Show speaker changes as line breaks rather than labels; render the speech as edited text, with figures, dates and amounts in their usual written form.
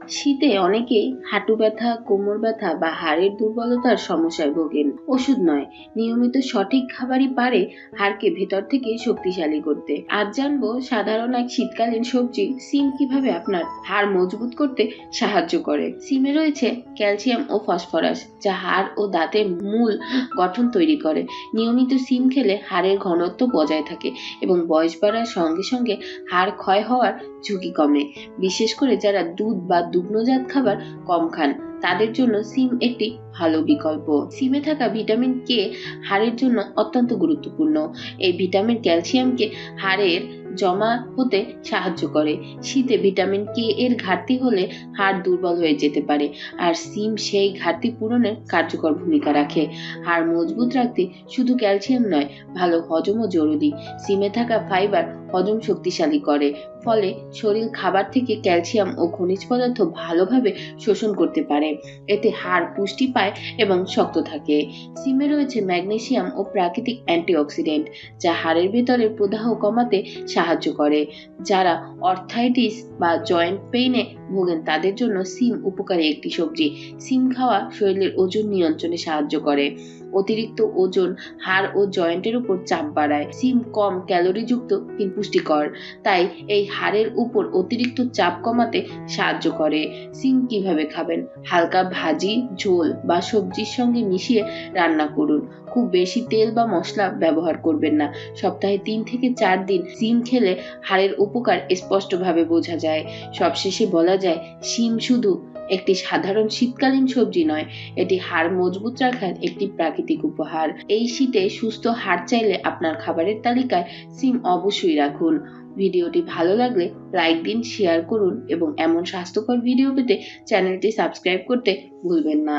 শীতে অনেকেই হাঁটু ব্যথা, কোমর ব্যথা বা হাড়ের দুর্বলতার সমস্যায় ভোগেন। ওষুধ নয়, নিয়মিত সঠিক খাবারই পারে হাড়কে ভেতর থেকে শক্তিশালী করতে। আজ জানবো সাধারণ এক শীতকালীন সবজি সিম কিভাবে আপনার হাড় মজবুত করতে সাহায্য করে। সিমে রয়েছে ক্যালসিয়াম ও ফসফরাস, যা হাড় ও দাঁতের মূল গঠন তৈরি করে। নিয়মিত সিম খেলে হাড়ের ঘনত্ব বজায় থাকে এবং বয়স বাড়ার সঙ্গে সঙ্গে হাড় ক্ষয় হওয়ার ঝুঁকি কমে। বিশেষ করে যারা দুধ বা দুগ্নজাত খাবার কম খান, তাদের জন্য সিম একটি ভালো বিকল্প। সিমে থাকা ভিটামিন কে হাড়ের জন্য অত্যন্ত গুরুত্বপূর্ণ। এই ভিটামিন ক্যালসিয়ামকে হাড়ের জমা হতে সাহায্য করে। শীতে ভিটামিন কে এর ঘাটতি হলে হাড় দুর্বল হয়ে যেতে পারে, আর সিম সেই ঘাটতি পূরণের কার্যকর ভূমিকা রাখে। হাড় মজবুত রাখতে শুধু ক্যালসিয়াম নয়, ভালো হজমও জরুরি। সিমে থাকা ফাইবার হজম শক্তিশালী করে, ফলে শরীর খাবার থেকে ক্যালসিয়াম ও খনিজ পদার্থ ভালোভাবে শোষণ করতে পারে। এতে হাড় পুষ্টি পায় এবং শক্ত থাকে। সিমে রয়েছে ম্যাগনেসিয়াম ও প্রাকৃতিক অ্যান্টিঅক্সিডেন্ট, যা হাড়ের ভেতরের প্রদাহ কমাতে সাহায্য করে। যারা অর্থাইটিস বা জয়েন্ট পেইনে ভোগেন, তাদের জন্য সিম উপকারী একটি সবজি। সিম খাওয়া শরীরের ওজন নিয়ন্ত্রণে সাহায্য করে। অতিরিক্ত ওজন হাড় ও জয়েন্টের উপর চাপ বাড়ায়। সিম কম ক্যালোরিযুক্ত কিন্তু পুষ্টিকর, তাই এই হাড়ের উপর অতিরিক্ত চাপ কমাতে সাহায্য করে। সিম কিভাবে খাবেন? হালকা ভাজি, ঝোল বা সবজির সঙ্গে মিশিয়ে রান্না করুন। খুব বেশি তেল বা মশলা ব্যবহার করবেন না। সপ্তাহে 3 থেকে 4 দিন সিম খেলে হাড়ের উপকার স্পষ্টভাবে বোঝা যায়। সবশেষে বলা যায়, সিম শুধু একটি সাধারণ শীতকালীন সবজি নয়, এটি হাড় মজবুত রাখার একটি প্রাকৃতিক উপহার। এই শীতে সুস্থ হাড় চাইলে আপনার খাবারের তালিকায় সিম অবশ্যই রাখুন। ভিডিওটি ভালো লাগলে লাইক দিন, শেয়ার করুন এবং এমন স্বাস্থ্যকর ভিডিও পেতে চ্যানেলটি সাবস্ক্রাইব করতে ভুলবেন না।